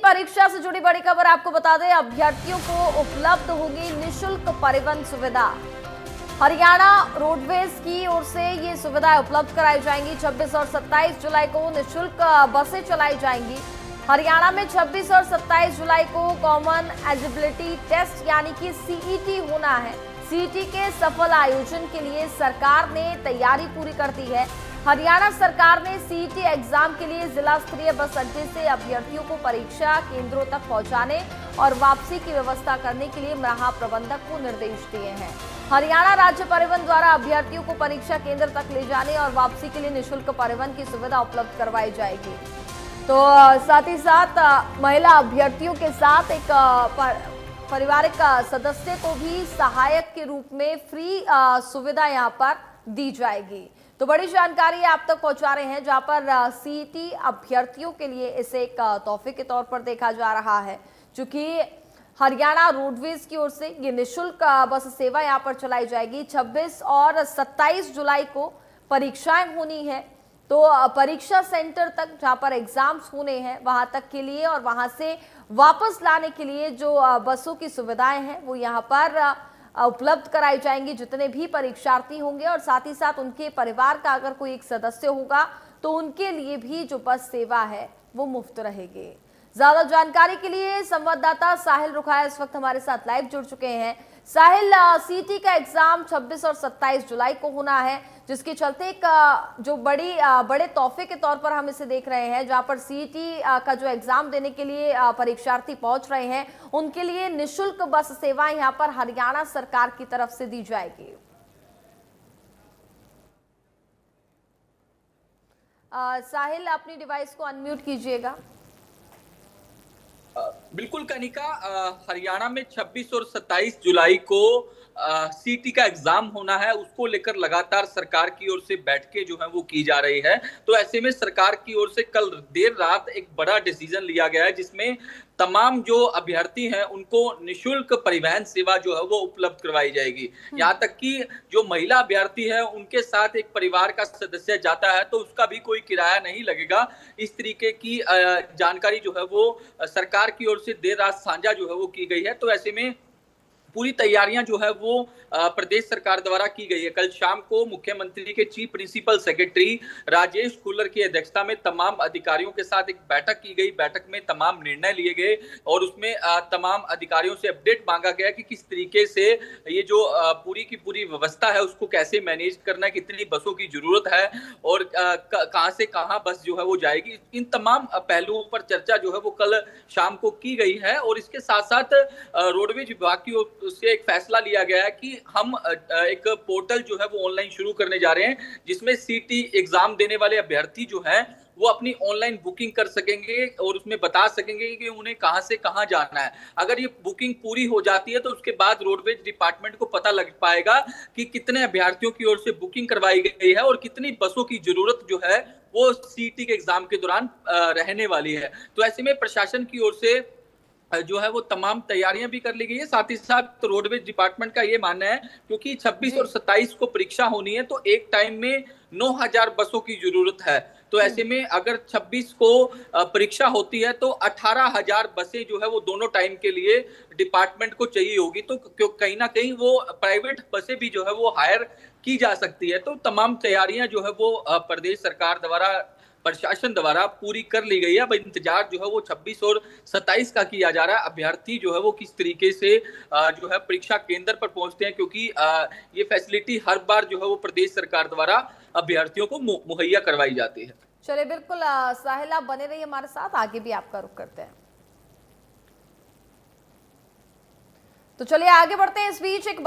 परीक्षा से जुड़ी बड़ी खबर आपको बता दें, अभ्यर्थियों को उपलब्ध होगी निशुल्क परिवहन सुविधा। हरियाणा रोडवेज की ओर से ये सुविधाएं उपलब्ध कराई जाएंगी। 26 और 27 जुलाई को निशुल्क बसें चलाई जाएंगी। हरियाणा में 26 और 27 जुलाई को कॉमन एलिजिबिलिटी टेस्ट यानी कि सीईटी होना है। सीईटी के सफल आयोजन के लिए सरकार ने तैयारी पूरी कर दी है। हरियाणा सरकार ने सीईटी एग्जाम के लिए जिला स्तरीय बस अड्डे से अभ्यर्थियों को परीक्षा केंद्रों तक पहुंचाने और वापसी की व्यवस्था करने के लिए महाप्रबंधक को निर्देश दिए हैं। हरियाणा राज्य परिवहन द्वारा अभ्यर्थियों को परीक्षा केंद्र तक ले जाने और वापसी के लिए निःशुल्क परिवहन की सुविधा उपलब्ध करवाई जाएगी। तो साथ ही साथ महिला अभ्यर्थियों के साथ एक पारिवारिक सदस्य को भी सहायक के रूप में फ्री सुविधा यहाँ पर दी जाएगी। तो बड़ी जानकारी आप तक पहुंचा रहे हैं, जहां पर सीईटी अभ्यर्थियों के लिए इसे एक तोहफे के तौर पर देखा जा रहा है, क्योंकि हरियाणा रोडवेज की ओर से ये निःशुल्क बस सेवा यहां पर चलाई जाएगी। 26 और 27 जुलाई को परीक्षाएं होनी है, तो परीक्षा सेंटर तक जहां पर एग्जाम्स होने हैं वहां तक के लिए और वहां से वापस लाने के लिए जो बसों की सुविधाएं हैं वो यहाँ पर उपलब्ध कराई जाएंगी। जितने भी परीक्षार्थी होंगे और साथ ही साथ उनके परिवार का अगर कोई एक सदस्य होगा तो उनके लिए भी जो बस सेवा है वो मुफ्त रहेगी। ज्यादा जानकारी के लिए संवाददाता साहिल रुखाया इस वक्त हमारे साथ लाइव जुड़ चुके हैं। साहिल, सीईटी का एग्जाम 26 और 27 जुलाई को होना है, जिसके चलते एक जो बड़े तोहफे के तौर पर हम इसे देख रहे हैं, जहां पर सीईटी का जो एग्जाम देने के लिए परीक्षार्थी पहुंच रहे हैं उनके लिए निःशुल्क बस सेवाएं यहां पर हरियाणा सरकार की तरफ से दी जाएगी। साहिल, अपनी डिवाइस को अनम्यूट कीजिएगा। बिल्कुल कनिका, हरियाणा में 26 और 27 जुलाई को सीईटी का एग्जाम होना है। उसको लेकर लगातार सरकार की ओर से बैठकें जो है वो की जा रही है। तो ऐसे में सरकार की ओर से कल देर रात एक बड़ा डिसीजन लिया गया है, जिसमें तमाम जो अभ्यर्थी हैं उनको निःशुल्क परिवहन सेवा जो है वो उपलब्ध करवाई जाएगी। यहाँ तक कि जो महिला अभ्यर्थी है उनके साथ एक परिवार का सदस्य जाता है तो उसका भी कोई किराया नहीं लगेगा। इस तरीके की जानकारी जो है वो सरकार की ओर से देर रात साझा जो है वो की गई है। तो ऐसे में पूरी तैयारियां जो है वो प्रदेश सरकार द्वारा की गई है। कल शाम को मुख्यमंत्री के chief principal secretary Rajesh Khullar की अध्यक्षता में तमाम अधिकारियों के साथ एक बैठक की गई। बैठक में तमाम निर्णय लिए गए और उसमें तमाम अधिकारियों से अपडेट मांगा गया कि किस तरीके से ये जो पूरी की पूरी व्यवस्था है उसको कैसे मैनेज करना है, कितनी बसों की जरूरत है और कहां से कहां बस जो है वो जाएगी। इन तमाम पहलुओं पर चर्चा जो है वो कल शाम को की गई है। और इसके साथ साथ रोडवेज विभाग की उससे एक फैसला लिया गया है कि हम एक पोर्टल जो है वो ऑनलाइन शुरू करने जा रहे हैं, जिसमें सीईटी एग्जाम देने वाले अभ्यर्थी जो हैं वो अपनी ऑनलाइन बुकिंग कर सकेंगे और उसमें बता सकेंगे कि उन्हें कहां से कहां जाना है। अगर ये बुकिंग पूरी हो जाती है तो उसके बाद रोडवेज डिपार्टमेंट को पता लग पाएगा कि कितने अभ्यर्थियों की ओर से बुकिंग करवाई गई है और कितनी बसों की जरूरत जो है वो सीईटी के एग्जाम के दौरान रहने वाली है। तो ऐसे में प्रशासन की ओर से जो है वो तमाम तैयारियां भी कर ली गई है। साथ ही साथ रोडवेज डिपार्टमेंट का ये मानना है क्योंकि 26 और 27 को परीक्षा होनी है तो एक टाइम में 9000 बसों की जरूरत है। तो ऐसे में अगर 26 को परीक्षा होती है तो 18000 बसें जो है वो दोनों टाइम के लिए डिपार्टमेंट को चाहिए होगी। तो कहीं ना कहीं वो प्राइवेट बसें भी जो है वो हायर की जा सकती है। तो तमाम तैयारियां जो है वो प्रदेश सरकार द्वारा, प्रशासन द्वारा पूरी कर ली गई है। अब इंतजार जो है वो 26 और 27 का किया जा रहा है। अभ्यर्थी जो है वो किस तरीके से जो है परीक्षा केंद्र पर पहुंचते हैं, क्योंकि ये फैसिलिटी हर बार जो है वो प्रदेश सरकार द्वारा अभ्यर्थियों को मुहैया करवाई जाती है। चलिए, बिल्कुल साहिल, आप बने रहिए हमारे साथ, आगे भी आपका रुख करते हैं। तो चलिए आगे बढ़ते हैं। इस बीच एक